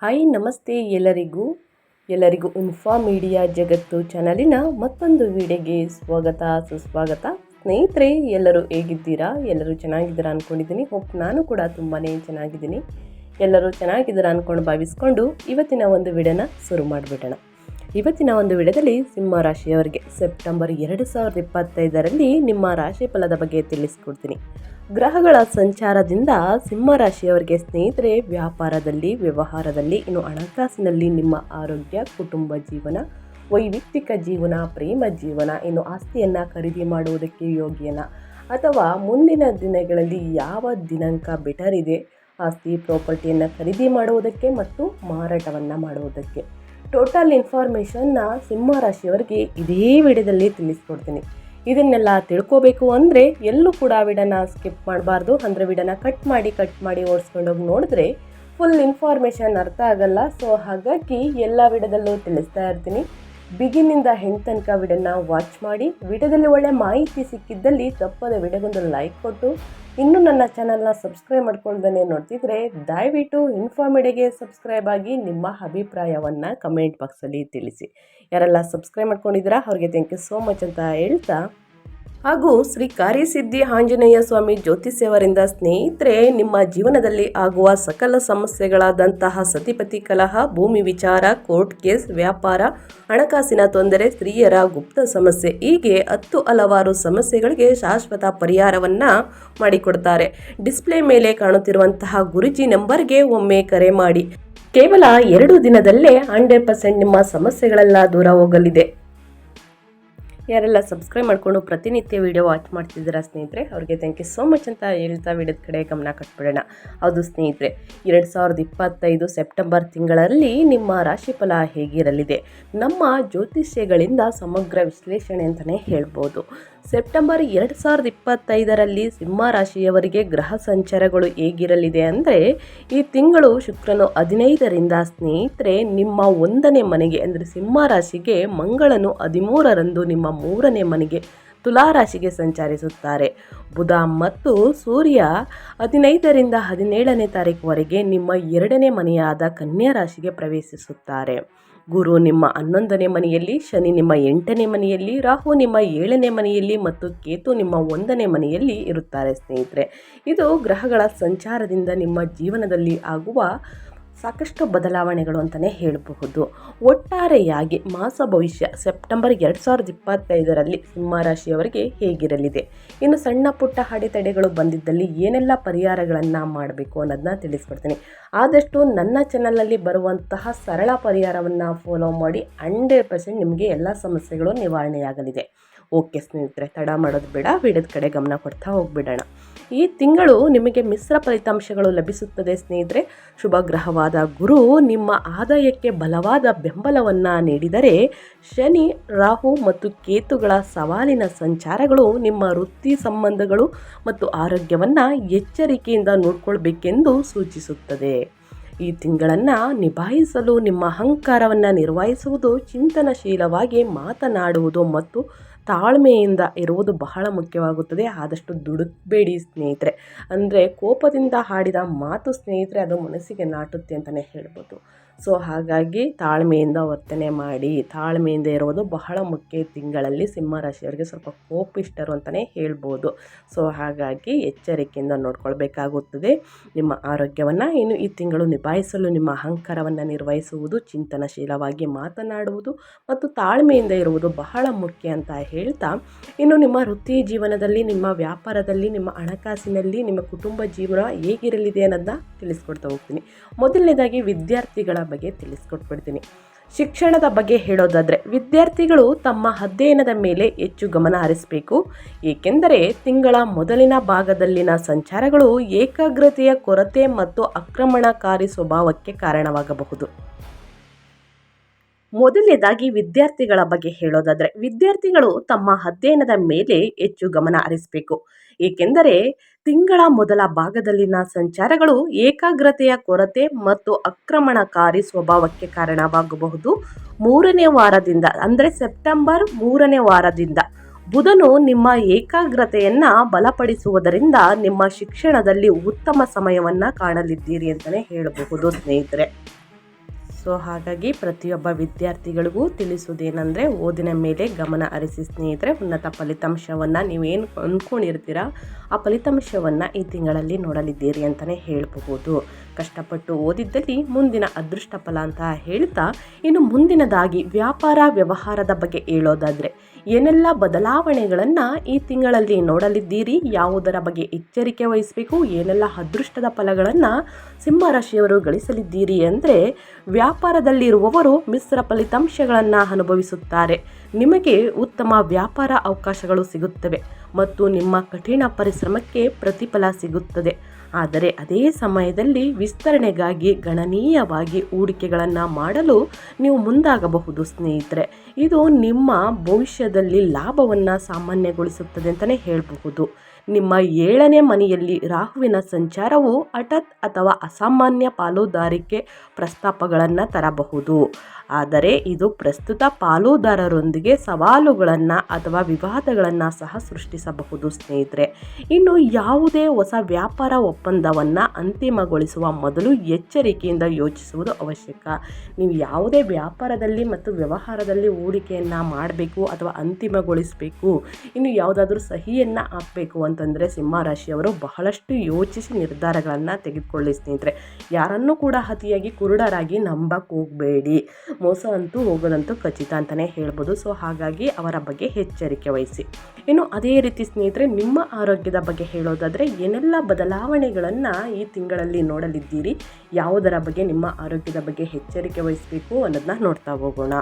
Hi ನಮಸ್ತೆ ಎಲ್ಲರಿಗೂ info media ಜಗತ್ತು ಚಾನಲಿನ ಮತ್ತೊಂದು ವಿಡಿಯೋಗೆ ಸ್ವಾಗತ ಸುಸ್ವಾಗತ. ಸ್ನೇಹಿತರೆ, ಎಲ್ಲರೂ ಹೇಗಿದ್ದೀರಾ? ಎಲ್ಲರೂ ಚೆನ್ನಾಗಿದ್ದೀರಾ ಅಂದ್ಕೊಂಡಿದ್ದೀನಿ. ನಾನು ಕೂಡ ತುಂಬಾ ಚೆನ್ನಾಗಿದ್ದೀನಿ. ಎಲ್ಲರೂ ಚೆನ್ನಾಗಿದ್ದೀರಾ ಅಂದ್ಕೊಂಡು ಭಾವಿಸ್ಕೊಂಡು ಇವತ್ತಿನ ಒಂದು ವಿಡಿಯೋನ ಶುರು ಮಾಡಿಬಿಡೋಣ. ಇವತ್ತಿನ ಒಂದು ವಿಡಿಯೋದಲ್ಲಿ ಸಿಂಹ ರಾಶಿಯವರಿಗೆ ಸೆಪ್ಟೆಂಬರ್ 2025ರಲ್ಲಿ ನಿಮ್ಮ ರಾಶಿ ಫಲದ ಬಗ್ಗೆ ತಿಳಿಸ್ಕೊಡ್ತೀನಿ. ಗ್ರಹಗಳ ಸಂಚಾರದಿಂದ ಸಿಂಹ ರಾಶಿಯವರಿಗೆ ಸ್ನೇಹಿತರೆ, ವ್ಯಾಪಾರದಲ್ಲಿ, ವ್ಯವಹಾರದಲ್ಲಿ, ಇನ್ನು ಹಣಕಾಸಿನಲ್ಲಿ, ನಿಮ್ಮ ಆರೋಗ್ಯ, ಕುಟುಂಬ ಜೀವನ, ವೈಯಕ್ತಿಕ ಜೀವನ, ಪ್ರೇಮ ಜೀವನ, ಇನ್ನು ಆಸ್ತಿಯನ್ನು ಖರೀದಿ ಮಾಡುವುದಕ್ಕೆ ಯೋಗ್ಯನ ಅಥವಾ ಮುಂದಿನ ದಿನಗಳಲ್ಲಿ ಯಾವ ದಿನಾಂಕ ಬೆಟರ್ ಇದೆ ಆಸ್ತಿ ಪ್ರಾಪರ್ಟಿಯನ್ನು ಖರೀದಿ ಮಾಡುವುದಕ್ಕೆ ಮತ್ತು ಮಾರಾಟವನ್ನು ಮಾಡುವುದಕ್ಕೆ, ಟೋಟಲ್ ಇನ್ಫಾರ್ಮೇಷನ್ನ ಸಿಂಹ ರಾಶಿಯವರಿಗೆ ಇದೇ ವಿಡಿಯೋದಲ್ಲಿ ತಿಳಿಸ್ಕೊಡ್ತೀನಿ. ಇದನ್ನೆಲ್ಲ ತಿಳ್ಕೋಬೇಕು ಅಂದರೆ ಎಲ್ಲೂ ಕೂಡ ವಿಡಿಯೋನ ಸ್ಕಿಪ್ ಮಾಡಬಾರ್ದು. ಅಂದರೆ ವಿಡಿಯೋನ ಕಟ್ ಮಾಡಿ ಓಡಿಸ್ಕೊಂಡೋಗಿ ನೋಡಿದ್ರೆ ಫುಲ್ ಇನ್ಫಾರ್ಮೇಷನ್ ಅರ್ಥ ಆಗಲ್ಲ. ಸೊ ಹಾಗಾಗಿ ಎಲ್ಲ ವಿಡಿಯೋದಲ್ಲೂ ತಿಳಿಸ್ತಾ ಇರ್ತೀನಿ. ಬಿಗಿನಿಂದ ಹೆಂಡ್ ತನಕ ವಿಡಿಯೋನ ವಾಚ್ ಮಾಡಿ. ವಿಡಿಯೋದಲ್ಲಿ ಒಳ್ಳೆ ಮಾಹಿತಿ ಸಿಕ್ಕಿದ್ದಲ್ಲಿ ತಪ್ಪದೆ ವಿಡಿಯೋಗೊಂದು ಲೈಕ್ ಕೊಟ್ಟು, ಇನ್ನೂ ನನ್ನ ಚಾನಲ್ನ ಸಬ್ಸ್ಕ್ರೈಬ್ ಮಾಡ್ಕೊಳ್ದೇ ನೋಡ್ತಿದ್ರೆ ದಯವಿಟ್ಟು ಇನ್ಫಾರ್ಮೇಡಿಯಾಗೆ ಸಬ್ಸ್ಕ್ರೈಬ್ ಆಗಿ ನಿಮ್ಮ ಅಭಿಪ್ರಾಯವನ್ನು ಕಮೆಂಟ್ ಬಾಕ್ಸಲ್ಲಿ ತಿಳಿಸಿ. ಯಾರೆಲ್ಲ ಸಬ್ಸ್ಕ್ರೈಬ್ ಮಾಡ್ಕೊಂಡಿದ್ದೀರಾ ಅವ್ರಿಗೆ ಥ್ಯಾಂಕ್ ಯು ಸೋ ಮಚ್ ಅಂತ ಹೇಳ್ತಾ, ಹಾಗೂ ಶ್ರೀ ಕಾರ್ಯಸಿದ್ಧಿ ಆಂಜನೇಯ ಸ್ವಾಮಿ ಜ್ಯೋತಿಷ್ಯವರಿಂದ ಸ್ನೇಹಿತರೆ, ನಿಮ್ಮ ಜೀವನದಲ್ಲಿ ಆಗುವ ಸಕಲ ಸಮಸ್ಯೆಗಳಾದಂತಹ ಸತಿಪತಿ ಕಲಹ, ಭೂಮಿ ವಿಚಾರ, ಕೋರ್ಟ್ ಕೇಸ್, ವ್ಯಾಪಾರ, ಹಣಕಾಸಿನ ತೊಂದರೆ, ಸ್ತ್ರೀಯರ ಗುಪ್ತ ಸಮಸ್ಯೆ, ಹೀಗೆ 10 ಹಲವಾರು ಸಮಸ್ಯೆಗಳಿಗೆ ಶಾಶ್ವತ ಪರಿಹಾರವನ್ನು ಮಾಡಿಕೊಡ್ತಾರೆ. ಡಿಸ್ಪ್ಲೇ ಮೇಲೆ ಕಾಣುತ್ತಿರುವಂತಹ ಗುರುಜಿ ನಂಬರ್ಗೆ ಒಮ್ಮೆ ಕರೆ ಮಾಡಿ. ಕೇವಲ 2 ದಿನದಲ್ಲೇ 100% ನಿಮ್ಮ ಸಮಸ್ಯೆಗಳೆಲ್ಲ ದೂರ ಹೋಗಲಿದೆ. ಯಾರೆಲ್ಲ ಸಬ್ಸ್ಕ್ರೈಬ್ ಮಾಡಿಕೊಂಡು ಪ್ರತಿನಿತ್ಯ ವಿಡಿಯೋ ವಾಚ್ ಮಾಡ್ತಿದ್ದೀರಾ ಸ್ನೇಹಿತರೆ, ಅವ್ರಿಗೆ ಥ್ಯಾಂಕ್ ಯು ಸೋ ಮಚ್ ಅಂತ ಹೇಳ್ತಾ ವಿಡಿಯೋದ ಕಡೆ ಗಮನ ಕೊಟ್ಬಿಡೋಣ. ಹೌದು ಸ್ನೇಹಿತರೆ, 2025 ಸೆಪ್ಟೆಂಬರ್ ತಿಂಗಳಲ್ಲಿ ನಿಮ್ಮ ರಾಶಿಫಲ ಹೇಗಿರಲಿದೆ? ನಮ್ಮ ಜ್ಯೋತಿಷ್ಯಗಳಿಂದ ಸಮಗ್ರ ವಿಶ್ಲೇಷಣೆ ಅಂತಲೇ ಹೇಳ್ಬೋದು. ಸೆಪ್ಟೆಂಬರ್ 2025ರಲ್ಲಿ ಸಿಂಹ ರಾಶಿಯವರಿಗೆ ಗ್ರಹ ಸಂಚಾರಗಳು ಹೇಗಿರಲಿದೆ ಅಂದರೆ, ಈ ತಿಂಗಳು ಶುಕ್ರನು 15ರಿಂದ ಸ್ನೇಹಿತರೆ ನಿಮ್ಮ 1ನೇ ಮನೆಗೆ ಅಂದರೆ ಸಿಂಹ ರಾಶಿಗೆ, ಮಂಗಳನು 13ರಂದು ನಿಮ್ಮ 3ನೇ ಮನೆಗೆ ತುಲಾ ರಾಶಿಗೆ ಸಂಚರಿಸುತ್ತಾರೆ. ಬುಧ ಮತ್ತು ಸೂರ್ಯ 15ರಿಂದ 17ನೇ ತಾರೀಕುವರೆಗೆ ನಿಮ್ಮ 2ನೇ ಮನೆಯಾದ ಕನ್ಯಾ ರಾಶಿಗೆ ಪ್ರವೇಶಿಸುತ್ತಾರೆ. ಗುರು ನಿಮ್ಮ 11ನೇ ಮನೆಯಲ್ಲಿ, ಶನಿ ನಿಮ್ಮ 8ನೇ ಮನೆಯಲ್ಲಿ, ರಾಹು ನಿಮ್ಮ 7ನೇ ಮನೆಯಲ್ಲಿ ಮತ್ತು ಕೇತು ನಿಮ್ಮ 1ನೇ ಮನೆಯಲ್ಲಿ ಇರುತ್ತಾರೆ ಸ್ನೇಹಿತರೆ. ಇದು ಗ್ರಹಗಳ ಸಂಚಾರದಿಂದ ನಿಮ್ಮ ಜೀವನದಲ್ಲಿ ಆಗುವ ಸಾಕಷ್ಟು ಬದಲಾವಣೆಗಳು ಅಂತಲೇ ಹೇಳಬಹುದು. ಒಟ್ಟಾರೆಯಾಗಿ ಮಾಸ ಭವಿಷ್ಯ ಸೆಪ್ಟೆಂಬರ್ 2025ರಲ್ಲಿ ಸಿಂಹ ರಾಶಿಯವರಿಗೆ ಹೇಗಿರಲಿದೆ? ಇನ್ನು ಸಣ್ಣ ಪುಟ್ಟ ಅಡೆತಡೆಗಳು ಬಂದಿದ್ದಲ್ಲಿ ಏನೆಲ್ಲ ಪರಿಹಾರಗಳನ್ನು ಮಾಡಬೇಕು ಅನ್ನೋದನ್ನ ತಿಳಿಸ್ಕೊಡ್ತೀನಿ. ಆದಷ್ಟು ನನ್ನ ಚಾನಲಲ್ಲಿ ಬರುವಂತಹ ಸರಳ ಪರಿಹಾರವನ್ನು ಫಾಲೋ ಮಾಡಿ 100% ನಿಮಗೆ ಎಲ್ಲ ಸಮಸ್ಯೆಗಳು ನಿವಾರಣೆಯಾಗಲಿದೆ. ಓಕೆ ಸ್ನೇಹಿತರೆ, ತಡ ಮಾಡೋದು ಬೇಡ, ವಿಡಿಯೋದ ಕಡೆ ಗಮನ ಕೊಡ್ತಾ ಹೋಗ್ಬಿಡೋಣ. ಈ ತಿಂಗಳು ನಿಮಗೆ ಮಿಶ್ರ ಫಲಿತಾಂಶಗಳು ಲಭಿಸುತ್ತದೆ ಸ್ನೇಹಿತರೆ. ಶುಭ ಗ್ರಹವಾದ ಗುರು ನಿಮ್ಮ ಆದಾಯಕ್ಕೆ ಬಲವಾದ ಬೆಂಬಲವನ್ನು ನೀಡಿದರೆ, ಶನಿ, ರಾಹು ಮತ್ತು ಕೇತುಗಳ ಸವಾಲಿನ ಸಂಚಾರಗಳು ನಿಮ್ಮ ವೃತ್ತಿ ಸಂಬಂಧಗಳು ಮತ್ತು ಆರೋಗ್ಯವನ್ನು ಎಚ್ಚರಿಕೆಯಿಂದ ನೋಡಿಕೊಳ್ಬೇಕೆಂದು ಸೂಚಿಸುತ್ತದೆ. ಈ ತಿಂಗಳನ್ನು ನಿಭಾಯಿಸಲು ನಿಮ್ಮ ಅಹಂಕಾರವನ್ನು ನಿರ್ವಹಿಸುವುದು, ಚಿಂತನಶೀಲವಾಗಿ ಮಾತನಾಡುವುದು ಮತ್ತು ತಾಳ್ಮೆಯಿಂದ ಇರುವುದು ಬಹಳ ಮುಖ್ಯವಾಗುತ್ತದೆ. ಆದಷ್ಟು ದುಡುಕಬೇಡಿ ಸ್ನೇಹಿತರೆ. ಅಂದರೆ ಕೋಪದಿಂದ ಆಡಿದ ಮಾತು ಸ್ನೇಹಿತರೆ, ಅದು ಮನಸ್ಸಿಗೆ ನಾಟುತ್ತೆ ಅಂತಲೇ ಹೇಳ್ಬೋದು. ಸೊ ಹಾಗಾಗಿ ತಾಳ್ಮೆಯಿಂದ ವರ್ತನೆ ಮಾಡಿ, ತಾಳ್ಮೆಯಿಂದ ಇರುವುದು ಬಹಳ ಮುಖ್ಯ. ತಿಂಗಳಲ್ಲಿ ಸಿಂಹ ರಾಶಿಯವರಿಗೆ ಸ್ವಲ್ಪ ಕೋಪಿಷ್ಟರು ಅಂತಲೇ ಹೇಳ್ಬೋದು. ಸೊ ಹಾಗಾಗಿ ಎಚ್ಚರಿಕೆಯಿಂದ ನೋಡ್ಕೊಳ್ಬೇಕಾಗುತ್ತದೆ ನಿಮ್ಮ ಆರೋಗ್ಯವನ್ನು. ಇನ್ನು ಈ ತಿಂಗಳು ನಿಭಾಯಿಸಲು ನಿಮ್ಮ ಅಹಂಕಾರವನ್ನು ನಿರ್ವಹಿಸುವುದು, ಚಿಂತನಶೀಲವಾಗಿ ಮಾತನಾಡುವುದು ಮತ್ತು ತಾಳ್ಮೆಯಿಂದ ಇರುವುದು ಬಹಳ ಮುಖ್ಯ ಅಂತ ಹೇಳ್ತಾ, ಇನ್ನು ನಿಮ್ಮ ವೃತ್ತಿ ಜೀವನದಲ್ಲಿ, ನಿಮ್ಮ ವ್ಯಾಪಾರದಲ್ಲಿ, ನಿಮ್ಮ ಹಣಕಾಸಿನಲ್ಲಿ, ನಿಮ್ಮ ಕುಟುಂಬ ಜೀವನ ಹೇಗಿರಲಿದೆ ಅನ್ನೋದನ್ನ ತಿಳಿಸ್ಕೊಡ್ತಾ ಹೋಗ್ತೀನಿ. ಮೊದಲನೇದಾಗಿ ವಿದ್ಯಾರ್ಥಿಗಳ ಬಗ್ಗೆ ತಿಳಿಸ್ಕೊಟ್ಬಿಡ್ತೀನಿ. ಶಿಕ್ಷಣದ ಬಗ್ಗೆ ಹೇಳೋದಾದರೆ, ವಿದ್ಯಾರ್ಥಿಗಳು ತಮ್ಮ ಅಧ್ಯಯನದ ಮೇಲೆ ಹೆಚ್ಚು ಗಮನ ಹರಿಸಬೇಕು. ಏಕೆಂದರೆ ತಿಂಗಳ ಮೊದಲಿನ ಭಾಗದಲ್ಲಿನ ಸಂಚಾರಗಳು ಏಕಾಗ್ರತೆಯ ಕೊರತೆ ಮತ್ತು ಆಕ್ರಮಣಕಾರಿ ಸ್ವಭಾವಕ್ಕೆ ಕಾರಣವಾಗಬಹುದು. ಮೊದಲನೇದಾಗಿ ವಿದ್ಯಾರ್ಥಿಗಳ ಬಗ್ಗೆ ಹೇಳೋದಾದರೆ, ವಿದ್ಯಾರ್ಥಿಗಳು ತಮ್ಮ ಅಧ್ಯಯನದ ಮೇಲೆ ಹೆಚ್ಚು ಗಮನ ಹರಿಸಬೇಕು. ಏಕೆಂದರೆ ತಿಂಗಳ ಮೊದಲ ಭಾಗದಲ್ಲಿನ ಸಂಚಾರಗಳು ಏಕಾಗ್ರತೆಯ ಕೊರತೆ ಮತ್ತು ಆಕ್ರಮಣಕಾರಿ ಸ್ವಭಾವಕ್ಕೆ ಕಾರಣವಾಗಬಹುದು. 3ನೇ ವಾರದಿಂದ ಅಂದರೆ ಸೆಪ್ಟೆಂಬರ್ 3ನೇ ವಾರದಿಂದ ಬುಧನು ನಿಮ್ಮ ಏಕಾಗ್ರತೆಯನ್ನು ಬಲಪಡಿಸುವುದರಿಂದ ನಿಮ್ಮ ಶಿಕ್ಷಣದಲ್ಲಿ ಉತ್ತಮ ಸಮಯವನ್ನು ಕಾಣಲಿದ್ದೀರಿ ಅಂತಲೇ ಹೇಳಬಹುದು ಸ್ನೇಹಿತರೆ. ಸೊ ಹಾಗಾಗಿ ಪ್ರತಿಯೊಬ್ಬ ವಿದ್ಯಾರ್ಥಿಗಳಿಗೂ ತಿಳಿಸೋದೇನೆಂದರೆ ಓದಿನ ಮೇಲೆ ಗಮನ ಹರಿಸಿ ಸ್ನೇಹಿತರೆ. ಉನ್ನತ ಫಲಿತಾಂಶವನ್ನು ನೀವೇನು ಅಂದ್ಕೊಂಡಿರ್ತೀರ ಆ ಫಲಿತಾಂಶವನ್ನು ಈ ತಿಂಗಳಲ್ಲಿ ನೋಡಲಿದ್ದೀರಿ ಅಂತಲೇ ಹೇಳಬಹುದು. ಕಷ್ಟಪಟ್ಟು ಓದಿದ್ದಲ್ಲಿ ಮುಂದಿನ ಅದೃಷ್ಟ ಫಲ ಅಂತ ಹೇಳ್ತಾ, ಇನ್ನು ಮುಂದಿನದಾಗಿ ವ್ಯಾಪಾರ ವ್ಯವಹಾರದ ಬಗ್ಗೆ ಹೇಳೋದಾದರೆ ಏನೆಲ್ಲ ಬದಲಾವಣೆಗಳನ್ನು ಈ ತಿಂಗಳಲ್ಲಿ ನೋಡಲಿದ್ದೀರಿ, ಯಾವುದರ ಬಗ್ಗೆ ಎಚ್ಚರಿಕೆ ವಹಿಸಬೇಕು, ಏನೆಲ್ಲ ಅದೃಷ್ಟದ ಫಲಗಳನ್ನು ಸಿಂಹರಾಶಿಯವರು ಗಳಿಸಲಿದ್ದೀರಿ ಅಂದರೆ, ವ್ಯಾಪಾರದಲ್ಲಿರುವವರು ಮಿಶ್ರ ಫಲಿತಾಂಶಗಳನ್ನು ಅನುಭವಿಸುತ್ತಾರೆ. ನಿಮಗೆ ಉತ್ತಮ ವ್ಯಾಪಾರ ಅವಕಾಶಗಳು ಸಿಗುತ್ತವೆ ಮತ್ತು ನಿಮ್ಮ ಕಠಿಣ ಪರಿಶ್ರಮಕ್ಕೆ ಪ್ರತಿಫಲ ಸಿಗುತ್ತದೆ. ಆದರೆ ಅದೇ ಸಮಯದಲ್ಲಿ ವಿಸ್ತರಣೆಗಾಗಿ ಗಣನೀಯವಾಗಿ ಹೂಡಿಕೆಗಳನ್ನು ಮಾಡಲು ನೀವು ಮುಂದಾಗಬಹುದು ಸ್ನೇಹಿತರೆ. ಇದು ನಿಮ್ಮ ಭವಿಷ್ಯದಲ್ಲಿ ಲಾಭವನ್ನು ಸಾಮಾನ್ಯಗೊಳಿಸುತ್ತದೆ ಅಂತಲೇ ಹೇಳಬಹುದು. ನಿಮ್ಮ 7ನೇ ಮನೆಯಲ್ಲಿ ರಾಹುವಿನ ಸಂಚಾರವು ಹಠಾತ್ ಅಥವಾ ಅಸಾಮಾನ್ಯ ಪಾಲುದಾರಿಕೆ ಪ್ರಸ್ತಾಪಗಳನ್ನು ತರಬಹುದು. ಆದರೆ ಇದು ಪ್ರಸ್ತುತ ಪಾಲುದಾರರೊಂದಿಗೆ ಸವಾಲುಗಳನ್ನು ಅಥವಾ ವಿವಾದಗಳನ್ನು ಸಹ ಸೃಷ್ಟಿಸಬಹುದು ಸ್ನೇಹಿತರೆ. ಇನ್ನು ಯಾವುದೇ ಹೊಸ ವ್ಯಾಪಾರ ಒಪ್ಪಂದವನ್ನು ಅಂತಿಮಗೊಳಿಸುವ ಮೊದಲು ಎಚ್ಚರಿಕೆಯಿಂದ ಯೋಚಿಸುವುದು ಅವಶ್ಯಕ. ನೀವು ಯಾವುದೇ ವ್ಯಾಪಾರದಲ್ಲಿ ಮತ್ತು ವ್ಯವಹಾರದಲ್ಲಿ ಹೂಡಿಕೆಯನ್ನು ಮಾಡಬೇಕು ಅಥವಾ ಅಂತಿಮಗೊಳಿಸಬೇಕು, ಇನ್ನು ಯಾವುದಾದ್ರೂ ಸಹಿಯನ್ನು ಹಾಕಬೇಕು ಅಂತಂದರೆ ಸಿಂಹರಾಶಿಯವರು ಬಹಳಷ್ಟು ಯೋಚಿಸಿ ನಿರ್ಧಾರಗಳನ್ನು ತೆಗೆದುಕೊಳ್ಳಿ ಸ್ನೇಹಿತರೆ. ಯಾರನ್ನೂ ಕೂಡ ಅತಿಯಾಗಿ ಕುರುಡರಾಗಿ ನಂಬಕ್ಕೆ ಹೋಗಬೇಡಿ. ಮೋಸ ಅಂತೂ ಹೋಗೋದಂತೂ ಖಚಿತ ಅಂತಲೇ ಹೇಳ್ಬೋದು. ಸೊ ಹಾಗಾಗಿ ಅವರ ಬಗ್ಗೆ ಎಚ್ಚರಿಕೆ ವಹಿಸಿ. ಇನ್ನು ಅದೇ ರೀತಿ ಸ್ನೇಹಿತರೆ, ನಿಮ್ಮ ಆರೋಗ್ಯದ ಬಗ್ಗೆ ಹೇಳೋದಾದರೆ ಏನೆಲ್ಲ ಬದಲಾವಣೆಗಳನ್ನು ಈ ತಿಂಗಳಲ್ಲಿ ನೋಡಲಿದ್ದೀರಿ, ಯಾವುದರ ಬಗ್ಗೆ ನಿಮ್ಮ ಆರೋಗ್ಯದ ಬಗ್ಗೆ ಎಚ್ಚರಿಕೆ ವಹಿಸಬೇಕು ಅನ್ನೋದನ್ನ ನೋಡ್ತಾ ಹೋಗೋಣ.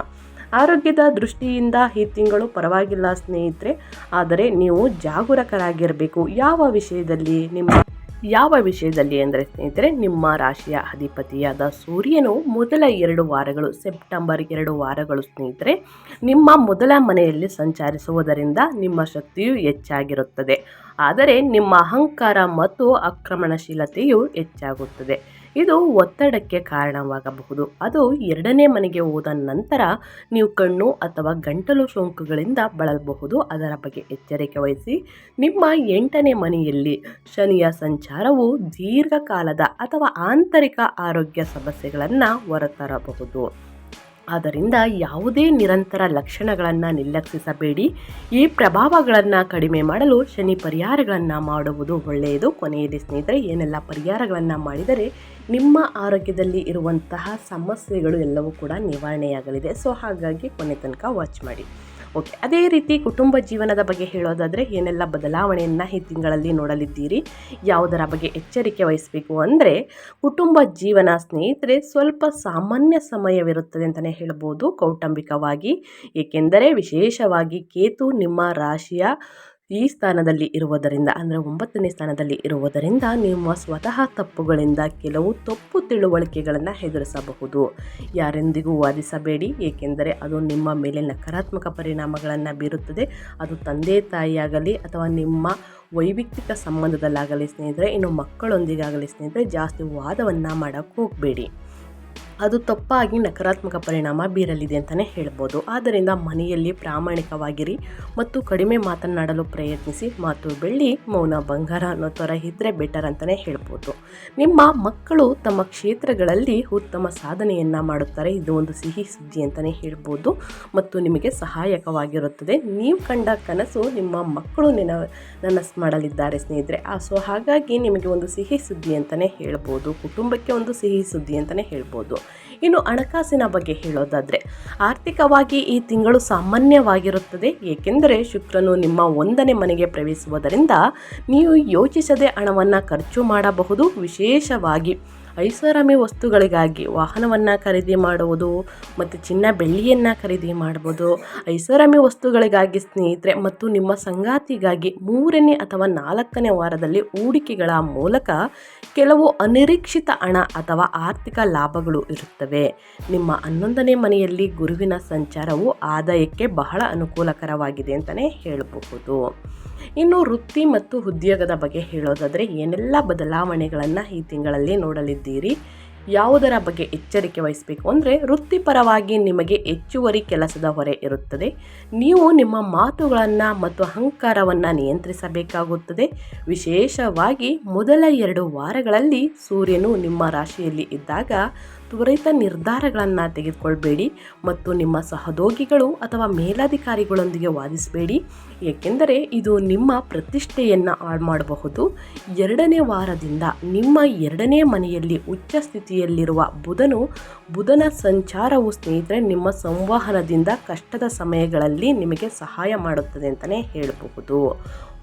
ಆರೋಗ್ಯದ ದೃಷ್ಟಿಯಿಂದ ಈ ತಿಂಗಳು ಪರವಾಗಿಲ್ಲ ಸ್ನೇಹಿತರೆ, ಆದರೆ ನೀವು ಜಾಗರೂಕರಾಗಿರಬೇಕು. ಯಾವ ವಿಷಯದಲ್ಲಿ ಅಂದರೆ ಸ್ನೇಹಿತರೆ, ನಿಮ್ಮ ರಾಶಿಯ ಅಧಿಪತಿಯಾದ ಸೂರ್ಯನು ಮೊದಲ 2 ವಾರಗಳು, ಸೆಪ್ಟೆಂಬರ್ 2 ವಾರಗಳು ಸ್ನೇಹಿತರೆ, ನಿಮ್ಮ ಮೊದಲ ಮನೆಯಲ್ಲಿ ಸಂಚರಿಸುವುದರಿಂದ ನಿಮ್ಮ ಶಕ್ತಿಯು ಹೆಚ್ಚಾಗಿರುತ್ತದೆ. ಆದರೆ ನಿಮ್ಮ ಅಹಂಕಾರ ಮತ್ತು ಆಕ್ರಮಣಶೀಲತೆಯು ಹೆಚ್ಚಾಗುತ್ತದೆ. ಇದು ಒತ್ತಡಕ್ಕೆ ಕಾರಣವಾಗಬಹುದು. ಅದು 2ನೇ ಮನೆಗೆ ಹೋದ ನಂತರ ನೀವು ಕಣ್ಣು ಅಥವಾ ಗಂಟಲು ಸೋಂಕುಗಳಿಂದ ಬಳಲಬಹುದು. ಅದರ ಬಗ್ಗೆ ಎಚ್ಚರಿಕೆ ವಹಿಸಿ. ನಿಮ್ಮ 8ನೇ ಮನೆಯಲ್ಲಿ ಶನಿಯ ಸಂಚಾರವು ದೀರ್ಘಕಾಲದ ಅಥವಾ ಆಂತರಿಕ ಆರೋಗ್ಯ ಸಮಸ್ಯೆಗಳನ್ನು ಹೊರತರಬಹುದು. ಆದ್ದರಿಂದ ಯಾವುದೇ ನಿರಂತರ ಲಕ್ಷಣಗಳನ್ನು ನಿರ್ಲಕ್ಷಿಸಬೇಡಿ. ಈ ಪ್ರಭಾವಗಳನ್ನು ಕಡಿಮೆ ಮಾಡಲು ಶನಿ ಪರಿಹಾರಗಳನ್ನು ಮಾಡುವುದು ಒಳ್ಳೆಯದು. ಕೊನೆಯಲ್ಲಿ ಸ್ನೇಹಿತರೆ, ಏನೆಲ್ಲ ಪರಿಹಾರಗಳನ್ನು ಮಾಡಿದರೆ ನಿಮ್ಮ ಆರೋಗ್ಯದಲ್ಲಿ ಇರುವಂತಹ ಸಮಸ್ಯೆಗಳು ಎಲ್ಲವೂ ಕೂಡ ನಿವಾರಣೆಯಾಗಲಿದೆ. ಸೊ ಹಾಗಾಗಿ ಕೊನೆ ತನಕ ವಾಚ್ ಮಾಡಿ. ಓಕೆ, ಅದೇ ರೀತಿ ಕುಟುಂಬ ಜೀವನದ ಬಗ್ಗೆ ಹೇಳೋದಾದರೆ ಏನೆಲ್ಲ ಬದಲಾವಣೆಯನ್ನು ಈ ತಿಂಗಳಲ್ಲಿ ನೋಡಲಿದ್ದೀರಿ, ಯಾವುದರ ಬಗ್ಗೆ ಎಚ್ಚರಿಕೆ ವಹಿಸಬೇಕು ಅಂದರೆ, ಕುಟುಂಬ ಜೀವನ ಸ್ನೇಹಿತರೆ ಸ್ವಲ್ಪ ಸಾಮಾನ್ಯ ಸಮಯವಿರುತ್ತದೆ ಅಂತಲೇ ಹೇಳ್ಬೋದು ಕೌಟುಂಬಿಕವಾಗಿ. ಏಕೆಂದರೆ ವಿಶೇಷವಾಗಿ ಕೇತು ನಿಮ್ಮ ರಾಶಿಯ ಈ ಸ್ಥಾನದಲ್ಲಿ ಇರುವುದರಿಂದ, ಅಂದರೆ 9ನೇ ಸ್ಥಾನದಲ್ಲಿ ಇರುವುದರಿಂದ ನಿಮ್ಮ ಸ್ವತಃ ತಪ್ಪುಗಳಿಂದ ಕೆಲವು ತಪ್ಪು ತಿಳುವಳಿಕೆಗಳನ್ನು ಎದುರಿಸಬಹುದು. ಯಾರೆಂದಿಗೂ ವಾದಿಸಬೇಡಿ, ಏಕೆಂದರೆ ಅದು ನಿಮ್ಮ ಮೇಲೆ ನಕಾರಾತ್ಮಕ ಪರಿಣಾಮಗಳನ್ನು ಬೀರುತ್ತದೆ. ಅದು ತಂದೆ ತಾಯಿಯಾಗಲಿ ಅಥವಾ ನಿಮ್ಮ ವೈಯಕ್ತಿಕ ಸಂಬಂಧದಲ್ಲಾಗಲಿ ಸ್ನೇಹಿತರೆ, ಇನ್ನು ಮಕ್ಕಳೊಂದಿಗಾಗಲಿ ಸ್ನೇಹಿತರೆ, ಜಾಸ್ತಿ ವಾದವನ್ನು ಮಾಡೋಕ್ಕೆ ಹೋಗಬೇಡಿ. ಅದು ತಪ್ಪಾಗಿ ನಕಾರಾತ್ಮಕ ಪರಿಣಾಮ ಬೀರಲಿದೆ ಅಂತಲೇ ಹೇಳ್ಬೋದು. ಆದ್ದರಿಂದ ಮನೆಯಲ್ಲಿ ಪ್ರಾಮಾಣಿಕವಾಗಿರಿ ಮತ್ತು ಕಡಿಮೆ ಮಾತನಾಡಲು ಪ್ರಯತ್ನಿಸಿ. ಮಾತು ಬೆಳ್ಳಿ, ಮೌನ ಬಂಗಾರ ಅನ್ನೋ ಥರ ಇದ್ದರೆ ಬೆಟರ್ ಅಂತಲೇ ಹೇಳ್ಬೋದು. ನಿಮ್ಮ ಮಕ್ಕಳು ತಮ್ಮ ಕ್ಷೇತ್ರಗಳಲ್ಲಿ ಉತ್ತಮ ಸಾಧನೆಯನ್ನು ಮಾಡುತ್ತಾರೆ. ಇದು ಒಂದು ಸಿಹಿ ಸುದ್ದಿ ಅಂತಲೇ ಹೇಳ್ಬೋದು ಮತ್ತು ನಿಮಗೆ ಸಹಾಯಕವಾಗಿರುತ್ತದೆ. ನೀವು ಕಂಡ ಕನಸು ನಿಮ್ಮ ಮಕ್ಕಳು ನನಸು ಮಾಡಲಿದ್ದಾರೆ ಸ್ನೇಹಿತರೆ. ಸೊ ಹಾಗಾಗಿ ನಿಮಗೆ ಒಂದು ಸಿಹಿ ಸುದ್ದಿ ಅಂತಲೇ ಹೇಳ್ಬೋದು. ಕುಟುಂಬಕ್ಕೆ ಒಂದು ಸಿಹಿ ಸುದ್ದಿ ಅಂತಲೇ ಹೇಳ್ಬೋದು. ಇನ್ನು ಹಣಕಾಸಿನ ಬಗ್ಗೆ ಹೇಳೋದಾದರೆ ಆರ್ಥಿಕವಾಗಿ ಈ ತಿಂಗಳು ಸಾಮಾನ್ಯವಾಗಿರುತ್ತದೆ. ಏಕೆಂದರೆ ಶುಕ್ರನು ನಿಮ್ಮ 1ನೇ ಮನೆಗೆ ಪ್ರವೇಶಿಸುವುದರಿಂದ ನೀವು ಯೋಚಿಸದೆ ಹಣವನ್ನು ಖರ್ಚು ಮಾಡಬಹುದು. ವಿಶೇಷವಾಗಿ ಐಷಾರಾಮಿ ವಸ್ತುಗಳಿಗಾಗಿ ವಾಹನವನ್ನು ಖರೀದಿ ಮಾಡುವುದು ಮತ್ತು ಚಿನ್ನ ಬೆಳ್ಳಿಯನ್ನು ಖರೀದಿ ಮಾಡ್ಬೋದು. ಐಷಾರಾಮಿ ವಸ್ತುಗಳಿಗಾಗಿ ಸ್ನೇಹಿತರೆ ಮತ್ತು ನಿಮ್ಮ ಸಂಗಾತಿಗಾಗಿ 3ನೇ ಅಥವಾ 4ನೇ ವಾರದಲ್ಲಿ ಹೂಡಿಕೆಗಳ ಮೂಲಕ ಕೆಲವು ಅನಿರೀಕ್ಷಿತ ಹಣ ಅಥವಾ ಆರ್ಥಿಕ ಲಾಭಗಳು ಇರುತ್ತವೆ. ನಿಮ್ಮ 11ನೇ ಮನೆಯಲ್ಲಿ ಗುರುವಿನ ಸಂಚಾರವು ಆದಾಯಕ್ಕೆ ಬಹಳ ಅನುಕೂಲಕರವಾಗಿದೆ ಅಂತಲೇ ಹೇಳಬಹುದು. ಇನ್ನು ವೃತ್ತಿ ಮತ್ತು ಉದ್ಯೋಗದ ಬಗ್ಗೆ ಹೇಳೋದಾದರೆ ಏನೆಲ್ಲ ಬದಲಾವಣೆಗಳನ್ನು ಈ ತಿಂಗಳಲ್ಲಿ ನೋಡಲಿದ್ದೀರಿ, ಯಾವುದರ ಬಗ್ಗೆ ಎಚ್ಚರಿಕೆ ವಹಿಸಬೇಕು ಅಂದರೆ, ವೃತ್ತಿಪರವಾಗಿ ನಿಮಗೆ ಹೆಚ್ಚುವರಿ ಕೆಲಸದ ಹೊರೆ ಇರುತ್ತದೆ. ನೀವು ನಿಮ್ಮ ಮಾತುಗಳನ್ನು ಮತ್ತು ಅಹಂಕಾರವನ್ನು ನಿಯಂತ್ರಿಸಬೇಕಾಗುತ್ತದೆ. ವಿಶೇಷವಾಗಿ ಮೊದಲ 2 ವಾರಗಳಲ್ಲಿ ಸೂರ್ಯನು ನಿಮ್ಮ ರಾಶಿಯಲ್ಲಿ ಇದ್ದಾಗ ತ್ವರಿತ ನಿರ್ಧಾರಗಳನ್ನು ತೆಗೆದುಕೊಳ್ಬೇಡಿ ಮತ್ತು ನಿಮ್ಮ ಸಹೋದ್ಯೋಗಿಗಳು ಅಥವಾ ಮೇಲಧಿಕಾರಿಗಳೊಂದಿಗೆ ವಾದಿಸಬೇಡಿ, ಏಕೆಂದರೆ ಇದು ನಿಮ್ಮ ಪ್ರತಿಷ್ಠೆಯನ್ನು ಹಾಳು ಮಾಡಬಹುದು. 2ನೇ ವಾರದಿಂದ ನಿಮ್ಮ 2ನೇ ಮನೆಯಲ್ಲಿ ಉಚ್ಚ ಸ್ಥಿತಿಯಲ್ಲಿರುವ ಬುಧನ ಸಂಚಾರವು ಸ್ನೇಹಿತರೆ ನಿಮ್ಮ ಸಂವಹನದಿಂದ ಕಷ್ಟದ ಸಮಯಗಳಲ್ಲಿ ನಿಮಗೆ ಸಹಾಯ ಮಾಡುತ್ತದೆ ಅಂತಲೇ ಹೇಳಬಹುದು.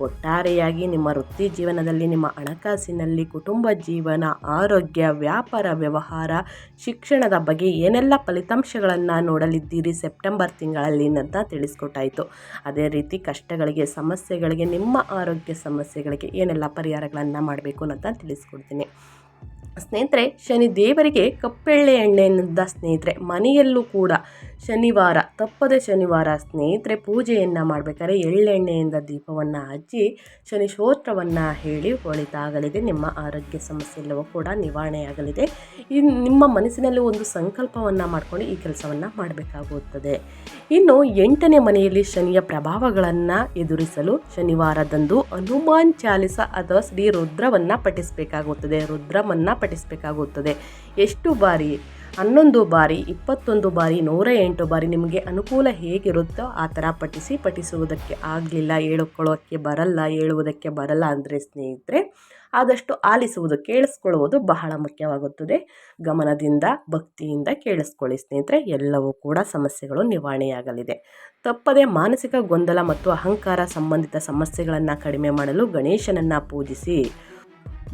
ಒಟ್ಟಾರೆಯಾಗಿ ನಿಮ್ಮ ವೃತ್ತಿ ಜೀವನದಲ್ಲಿ, ನಿಮ್ಮ ಹಣಕಾಸಿನಲ್ಲಿ, ಕುಟುಂಬ ಜೀವನ, ಆರೋಗ್ಯ, ವ್ಯಾಪಾರ, ವ್ಯವಹಾರ, ಶಿಕ್ಷಣದ ಬಗ್ಗೆ ಏನೆಲ್ಲ ಫಲಿತಾಂಶಗಳನ್ನು ನೋಡಲಿದ್ದೀರಿ ಸೆಪ್ಟೆಂಬರ್ ತಿಂಗಳಲ್ಲಿ ಅಂತ ತಿಳಿಸ್ಕೊಟ್ಟಾಯಿತು. ಅದೇ ರೀತಿ ಕಷ್ಟಗಳಿಗೆ, ಸಮಸ್ಯೆಗಳಿಗೆ, ನಿಮ್ಮ ಆರೋಗ್ಯ ಸಮಸ್ಯೆಗಳಿಗೆ ಏನೆಲ್ಲ ಪರಿಹಾರಗಳನ್ನು ಮಾಡಬೇಕು ಅಂತ ತಿಳಿಸ್ಕೊಡ್ತೀನಿ. ಸ್ನೇಹಿತರೆ, ಶನಿ ದೇವರಿಗೆ ಕಪ್ಪೆಳ್ಳೆ ಎಣ್ಣೆಯಿಂದ ಸ್ನೇಹಿತರೆ ಮನೆಯಲ್ಲೂ ಕೂಡ ತಪ್ಪದೆ ಶನಿವಾರ ಸ್ನೇಹಿತರೆ ಪೂಜೆಯನ್ನು ಮಾಡಬೇಕಾದ್ರೆ ಎಳ್ಳೆಣ್ಣೆಯಿಂದ ದೀಪವನ್ನು ಹಚ್ಚಿ ಶನಿ ಸ್ತೋತ್ರವನ್ನು ಹೇಳಿ ಒಳಿತಾಗಲಿದೆ. ನಿಮ್ಮ ಆರೋಗ್ಯ ಸಮಸ್ಯೆ ಎಲ್ಲವೂ ಕೂಡ ನಿವಾರಣೆಯಾಗಲಿದೆ. ನಿಮ್ಮ ಮನಸ್ಸಿನಲ್ಲಿ ಒಂದು ಸಂಕಲ್ಪವನ್ನು ಮಾಡಿಕೊಂಡು ಈ ಕೆಲಸವನ್ನು ಮಾಡಬೇಕಾಗುತ್ತದೆ. ಇನ್ನು 8ನೇ ಮನೆಯಲ್ಲಿ ಶನಿಯ ಪ್ರಭಾವಗಳನ್ನು ಎದುರಿಸಲು ಶನಿವಾರದಂದು ಹನುಮಾನ್ ಚಾಲಿಸ ಅಥವಾ ಶ್ರೀ ರುದ್ರವನ್ನು ಪಠಿಸಬೇಕಾಗುತ್ತದೆ. ಎಷ್ಟು ಬಾರಿ? 11 ಬಾರಿ, 21 ಬಾರಿ, 108 ಬಾರಿ ನಿಮಗೆ ಅನುಕೂಲ ಹೇಗಿರುತ್ತೋ ಆ ಥರ ಪಠಿಸುವುದಕ್ಕೆ ಆಗಲಿಲ್ಲ, ಹೇಳುವುದಕ್ಕೆ ಬರಲ್ಲ ಅಂದರೆ ಸ್ನೇಹಿತರೆ ಆದಷ್ಟು ಕೇಳಿಸ್ಕೊಳ್ಳುವುದು ಬಹಳ ಮುಖ್ಯವಾಗುತ್ತದೆ. ಗಮನದಿಂದ ಭಕ್ತಿಯಿಂದ ಕೇಳಿಸ್ಕೊಳ್ಳಿ ಸ್ನೇಹಿತರೆ, ಎಲ್ಲವೂ ಕೂಡ ಸಮಸ್ಯೆಗಳು ನಿವಾರಣೆಯಾಗಲಿದೆ. ತಪ್ಪದೆ ಮಾನಸಿಕ ಗೊಂದಲ ಮತ್ತು ಅಹಂಕಾರ ಸಂಬಂಧಿತ ಸಮಸ್ಯೆಗಳನ್ನು ಕಡಿಮೆ ಮಾಡಲು ಗಣೇಶನನ್ನು ಪೂಜಿಸಿ,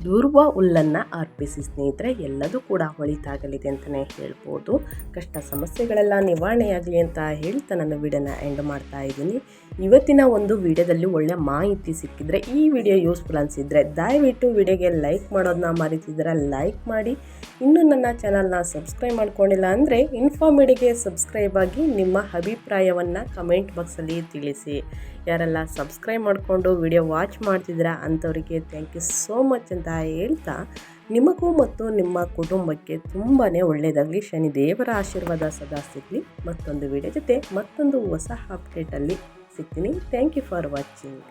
ದುರ್ವ ಹುಲ್ಲನ್ನು ಅರ್ಪಿಸಿ ಸ್ನೇಹಿತರೆ, ಎಲ್ಲದೂ ಕೂಡ ಒಳಿತಾಗಲಿದೆ ಅಂತಲೇ ಹೇಳ್ಬೋದು. ಕಷ್ಟ ಸಮಸ್ಯೆಗಳೆಲ್ಲ ನಿವಾರಣೆಯಾಗಲಿ ಅಂತ ಹೇಳ್ತಾ ನನ್ನ ವಿಡಿಯೋನ ಎಂಡ್ ಮಾಡ್ತಾ ಇದ್ದೀನಿ. ಇವತ್ತಿನ ಒಂದು ವಿಡಿಯೋದಲ್ಲಿ ಒಳ್ಳೆ ಮಾಹಿತಿ ಸಿಕ್ಕಿದ್ರೆ, ಈ ವಿಡಿಯೋ ಯೂಸ್ಫುಲ್ ಅನಿಸಿದರೆ ದಯವಿಟ್ಟು ವಿಡಿಯೋಗೆ ಲೈಕ್ ಮಾಡೋದನ್ನ ಮರೀತಿದ್ರೆ ಲೈಕ್ ಮಾಡಿ. ಇನ್ನೂ ನನ್ನ ಚಾನಲ್ನ ಸಬ್ಸ್ಕ್ರೈಬ್ ಮಾಡ್ಕೊಂಡಿಲ್ಲ ಅಂದರೆ ಇನ್ಫಾರ್ಮೇಡಿಗೆ ಸಬ್ಸ್ಕ್ರೈಬ್ ಆಗಿ ನಿಮ್ಮ ಅಭಿಪ್ರಾಯವನ್ನು ಕಮೆಂಟ್ ಬಾಕ್ಸಲ್ಲಿ ತಿಳಿಸಿ. ಯಾರೆಲ್ಲ ಸಬ್ಸ್ಕ್ರೈಬ್ ಮಾಡಿಕೊಂಡು ವಿಡಿಯೋ ವಾಚ್ ಮಾಡ್ತಿದ್ದೀರಾ ಅಂಥವರಿಗೆ ಥ್ಯಾಂಕ್ ಯು ಸೋ ಮಚ್ ಅಂತ ಹೇಳ್ತಾ, ನಿಮಗೂ ಮತ್ತು ನಿಮ್ಮ ಕುಟುಂಬಕ್ಕೆ ತುಂಬಾ ಒಳ್ಳೆಯದಾಗಲಿ. ಶನಿ ದೇವರ ಆಶೀರ್ವಾದ ಸದಾ ಸಿಗಲಿ. ಮತ್ತೊಂದು ವಿಡಿಯೋ ಜೊತೆ ಮತ್ತೊಂದು ಹೊಸ ಅಪ್ಡೇಟಲ್ಲಿ ಸಿಗ್ತೀನಿ. Thank you for watching.